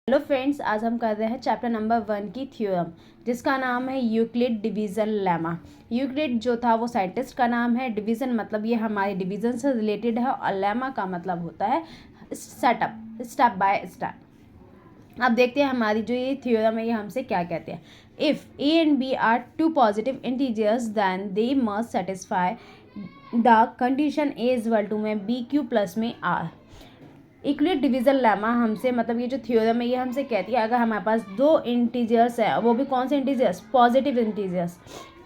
Hello friends, आज हम कर रहे हैं चैप्टर नंबर 1 की थ्योरम, जिसका नाम है यूक्लिड डिवीज़न लेमा। यूक्लिड जो था वो साइंटिस्ट का नाम है। डिवीज़न मतलब ये हमारे डिवीज़न से रिलेटेड है और लेमा का मतलब होता है सेटअप, स्टेप बाय स्टेप। अब देखते हैं हमारी जो ये थ्योरम है ये हमसे क्या कहते हैं। If A and B are two positive integers then they must satisfy the condition A is equal to में बी क्यू प्लस में आर। यूक्लिड डिवीज़न लेमा हमसे मतलब ये जो थ्योरम है ये हमसे कहती है अगर हमारे पास दो इंटीजर्स है, वो भी कौन से integers, positive integers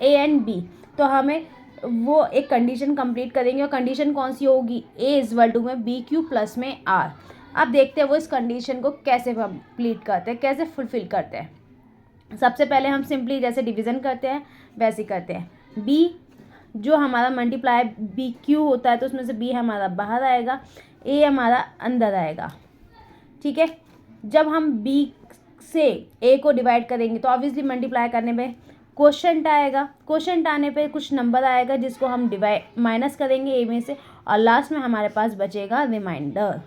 A and B, तो हमें वो एक कंडीशन कंप्लीट करेंगे और कंडीशन कौन सी होगी, ए इज इक्वल टू में बी क्यू प्लस में आर। अब देखते हैं वो इस कंडीशन को कैसे कंप्लीट करते हैं, कैसे फुलफिल करते हैं। सबसे पहले हम सिंपली जैसे डिवीज़न करते हैं वैसे करते हैं। बी जो हमारा मल्टीप्लाई बी क्यू होता है तो उसमें से बी हमारा बाहर आएगा, ए हमारा अंदर आएगा। ठीक है, जब हम बी से ए को डिवाइड करेंगे तो ऑब्वियसली मल्टीप्लाई करने पे क्वोशंट आएगा, क्वोशंट आने पे कुछ नंबर आएगा जिसको हम डिवाइड माइनस करेंगे ए में से और लास्ट में हमारे पास बचेगा रिमाइंडर।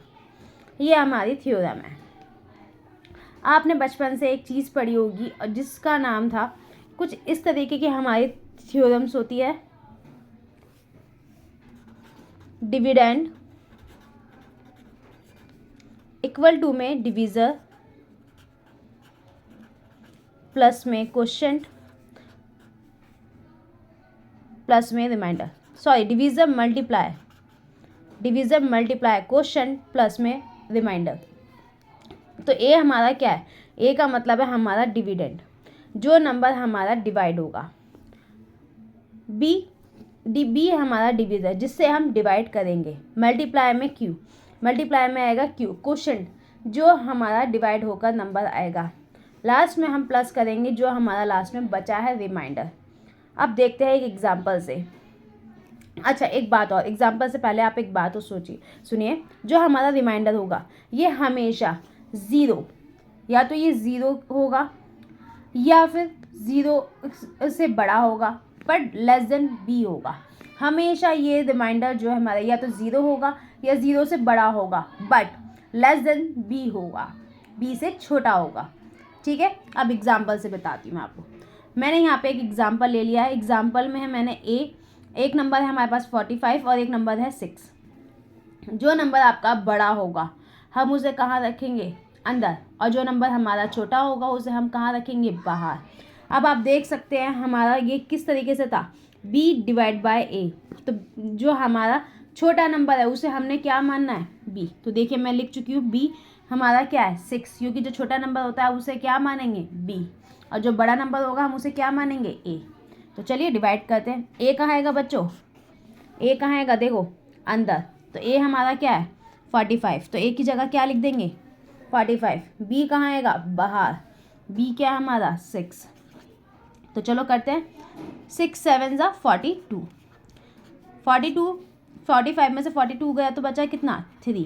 ये हमारी थ्योरम है। आपने बचपन से एक चीज़ पढ़ी होगी और जिसका नाम था कुछ इस तरीके की हमारी थ्योरम्स होती है, डिविडेंड इक्वल टू में डिवीज़र प्लस में क्वोशंट प्लस में remainder, sorry divisor multiply quotient plus में रिमाइंडर। तो ए हमारा क्या है, ए का मतलब है हमारा डिविडेंड, जो नंबर हमारा डिवाइड होगा। बी हमारा डिवीज़र जिससे हम डिवाइड करेंगे, मल्टीप्लाई में क्यू, मल्टीप्लाई में आएगा क्यू, क्वोशंट जो हमारा डिवाइड होकर नंबर आएगा, लास्ट में हम प्लस करेंगे जो हमारा लास्ट में बचा है रिमाइंडर। अब देखते हैं एक एग्जांपल से। अच्छा एक बात और, एग्जांपल से पहले आप एक बात और सुनिए। जो हमारा रिमाइंडर होगा ये हमेशा ज़ीरो, या तो ये ज़ीरो होगा या फिर ज़ीरो से बड़ा होगा बट लेस देन बी होगा। हमेशा ये रिमाइंडर जो है हमारा या तो ज़ीरो होगा या ज़ीरो से बड़ा होगा बट लेस देन बी होगा, बी से छोटा होगा। ठीक है, अब एग्जांपल से बताती हूँ मैं आपको। मैंने यहाँ पे एक एग्जांपल ले लिया है। एग्जांपल में है मैंने एक नंबर है हमारे पास 45 और एक नंबर है 6। जो नंबर आपका बड़ा होगा हम उसे कहाँ रखेंगे, अंदर, और जो नंबर हमारा छोटा होगा उसे हम कहाँ रखेंगे, बाहर। अब आप देख सकते हैं हमारा ये किस तरीके से था, b डिवाइड बाय a। तो जो हमारा छोटा नंबर है उसे हमने क्या मानना है, b। तो देखिए मैं लिख चुकी हूँ b हमारा क्या है 6, क्योंकि जो छोटा नंबर होता है उसे क्या मानेंगे, b, और जो बड़ा नंबर होगा हम उसे क्या मानेंगे, a। तो चलिए डिवाइड करते हैं। a कहाँ आएगा बच्चों, a कहाँ आएगा, देखो अंदर, तो a हमारा क्या है 45, तो a की जगह क्या लिख देंगे 45। b कहाँ आएगा, बाहर, b क्या है हमारा 6। तो चलो करते हैं, 6 7 ज़ा 42, 45 में से 42 गया तो बचा कितना 3।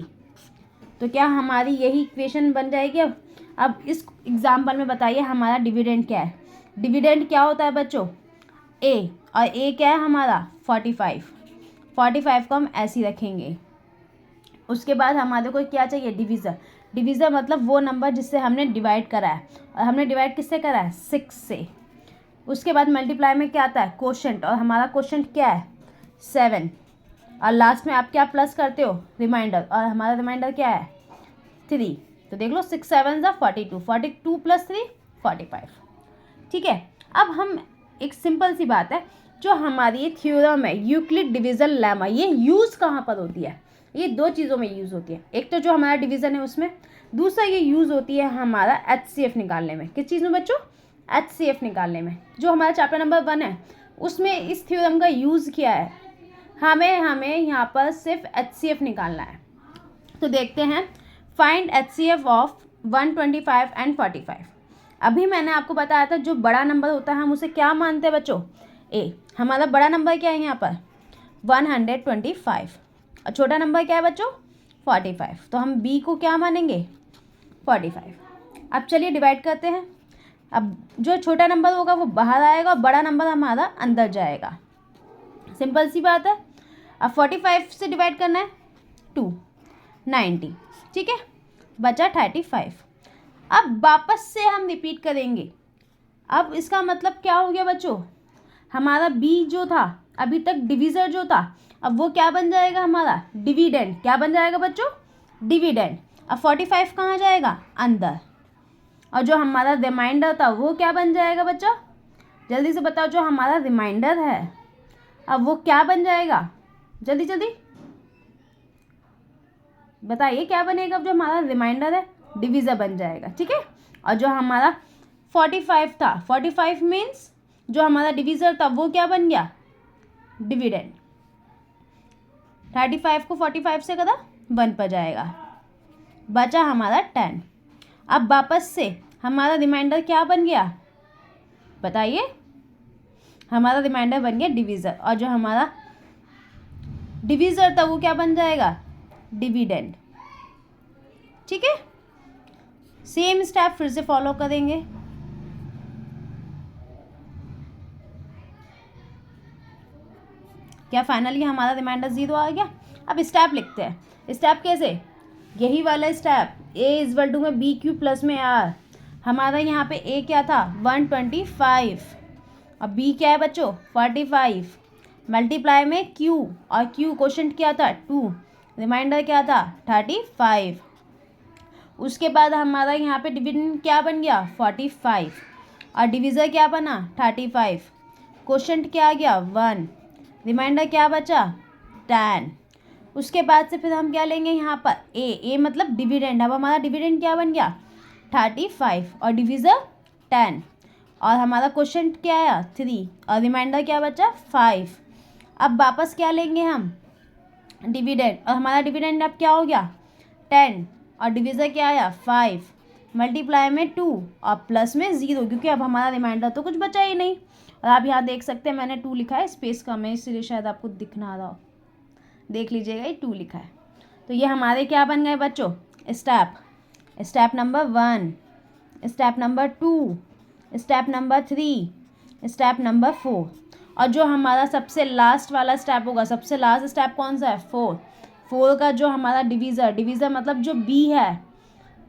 तो क्या हमारी यही इक्वेशन बन जाएगी। अब इस एग्जाम्पल में बताइए हमारा डिविडेंड क्या है। डिविडेंड क्या होता है बच्चों, a, और a क्या है हमारा 45 को हम ऐसे ही रखेंगे। उसके बाद हमारे को क्या चाहिए, डिवीज़र मतलब वो नंबर जिससे हमने डिवाइड करा है, और हमने डिवाइड किससे करा है 6 से। उसके बाद मल्टीप्लाई में क्या आता है, क्वोशंट, और हमारा क्वोशंट क्या है 7, और लास्ट में आप क्या प्लस करते हो, रिमाइंडर, और हमारा रिमाइंडर क्या है 3। तो देख लो 6 7 ज़ा 42, 42 प्लस 3 45। ठीक है, अब हम एक सिंपल सी बात है, जो हमारी ये थ्योरम है यूक्लिड डिवीज़न लेमा, ये यूज़ कहाँ पर होती है, ये दो चीज़ों में यूज़ होती है। एक तो जो हमारा डिवीज़न है उसमें, दूसरा ये यूज़ होती है हमारा HCF निकालने में। किस चीज़ में बच्चों, HCF निकालने में। जो हमारा चैप्टर नंबर 1 है उसमें इस थ्योरम का यूज़ किया है। हमें यहाँ पर सिर्फ HCF निकालना है। तो देखते हैं, फाइंड HCF ऑफ 125 एंड 45। अभी मैंने आपको बताया था जो बड़ा नंबर होता है हम उसे क्या मानते हैं बच्चों, a। हमारा बड़ा नंबर क्या है यहाँ पर 125, और छोटा नंबर क्या है बच्चों 45, तो हम b को क्या मानेंगे 45। अब चलिए डिवाइड करते हैं। अब जो छोटा नंबर होगा वो बाहर आएगा और बड़ा नंबर हमारा अंदर जाएगा, सिंपल सी बात है। अब 45 से डिवाइड करना है 2 90, ठीक है, बचा 35। अब वापस से हम रिपीट करेंगे। अब इसका मतलब क्या हो गया बच्चों, हमारा बी जो था अभी तक डिविज़र जो था, अब वो क्या बन जाएगा हमारा डिविडेंड। क्या बन जाएगा बच्चों, डिविडेंड। अब 45 कहाँ जाएगा, अंदर। और जो हमारा रिमाइंडर था वो क्या बन जाएगा बच्चों, जल्दी से बताओ। जो हमारा रिमाइंडर है अब वो क्या बन जाएगा, जल्दी जल्दी बताइए क्या बनेगा। अब जो हमारा रिमाइंडर है डिविज़र बन जाएगा, ठीक है। और जो हमारा 45 था, 45 मीन्स जो हमारा डिविज़र था वो क्या बन गया, डिविडेंड। 35 को 45 से करा 1 पर जाएगा, बचा हमारा 10। अब वापस से हमारा रिमाइंडर क्या बन गया, बताइए। हमारा रिमाइंडर बन गया डिविज़र, और जो हमारा डिविज़र था वो क्या बन जाएगा, डिविडेंड, ठीक है। सेम स्टेप फिर से फॉलो करेंगे। क्या फाइनली हमारा रिमाइंडर 0 आ गया। अब स्टेप लिखते हैं। स्टेप कैसे, यही वाला स्टेप, ए इक्वल टू में बी क्यू प्लस में आर। हमारा यहाँ पे ए क्या था 125, अब बी क्या है बच्चों 45, मल्टीप्लाई में क्यू, और क्यू क्वोशंट क्या था 2, रिमाइंडर क्या था 35। उसके बाद हमारा यहाँ पे डिविडेंड क्या बन गया 45, और डिविज़र क्या बना 35, क्वोशंट क्या आ गया 1, रिमाइंडर क्या बचा 10। उसके बाद से फिर हम क्या लेंगे यहाँ पर ए मतलब डिविडेंड। अब हमारा डिविडेंड क्या बन गया 35 और डिविज़र 10, और हमारा क्वोशंट क्या आया 3, और रिमाइंडर क्या बचा 5। अब वापस क्या लेंगे हम डिविडेंड, और हमारा डिविडेंड अब क्या हो गया 10, और डिविज़र क्या आया 5, मल्टीप्लाई में 2 और प्लस में 0, क्योंकि अब हमारा रिमाइंडर तो कुछ बचा ही नहीं। और आप यहाँ देख सकते हैं मैंने 2 लिखा है, स्पेस कम है इसलिए शायद आपको दिख ना रहा हो, देख लीजिएगा ये 2 लिखा है। तो ये हमारे क्या बन गए बच्चों step number 1, step number 2, step number 3, step number 4। और जो हमारा सबसे लास्ट वाला स्टेप होगा, सबसे लास्ट स्टेप कौन सा है 4 का जो हमारा डिविज़र मतलब जो बी है,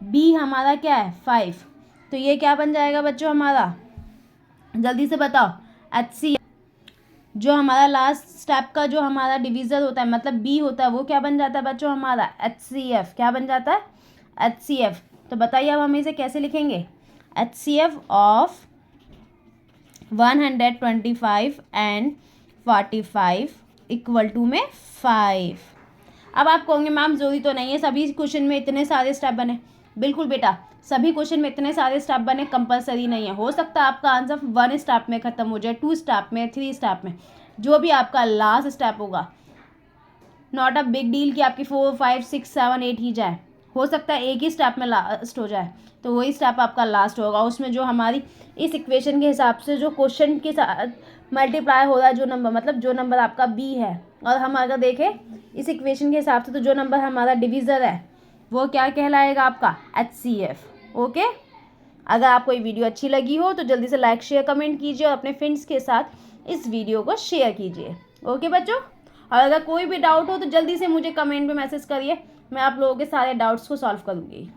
बी हमारा क्या है 5। तो ये क्या बन जाएगा बच्चों हमारा, जल्दी से बताओ HCF। जो हमारा लास्ट स्टेप का जो हमारा डिविज़र होता है मतलब बी होता है वो क्या बन जाता है बच्चों हमारा HCF। क्या बन जाता है HCF। तो बताइए अब हम इसे कैसे लिखेंगे, HCF of 125 and 45 equal to में 5। अब आप कहोगे मैम जरूरी तो नहीं है सभी क्वेश्चन में इतने सारे स्टेप बने। बिल्कुल बेटा, सभी क्वेश्चन में इतने सारे स्टेप बने कंपलसरी नहीं है। हो सकता है आपका आंसर 1 स्टेप में ख़त्म हो जाए, 2 स्टेप में, 3 स्टेप में, जो भी आपका लास्ट स्टेप होगा। नॉट अ बिग डील कि आपकी 4, 5, 6, 7, 8 ही जाए। हो सकता है एक ही स्टेप में लास्ट हो जाए, तो वही स्टेप आपका लास्ट होगा। उसमें जो हमारी इस इक्वेशन के हिसाब से जो क्वेश्चन के साथ मल्टीप्लाई हो रहा है जो नंबर, मतलब जो नंबर आपका बी है, और हम अगर देखें इस इक्वेशन के हिसाब से तो जो नंबर हमारा डिविज़र है वो क्या कहलाएगा आपका HCF। ओके, अगर आपको ये वीडियो अच्छी लगी हो तो जल्दी से लाइक शेयर कमेंट कीजिए और अपने फ्रेंड्स के साथ इस वीडियो को शेयर कीजिए। ओके बच्चों, और अगर कोई भी डाउट हो तो जल्दी से मुझे कमेंट में मैसेज करिए, मैं आप लोगों के सारे डाउट्स को सॉल्व करूँगी।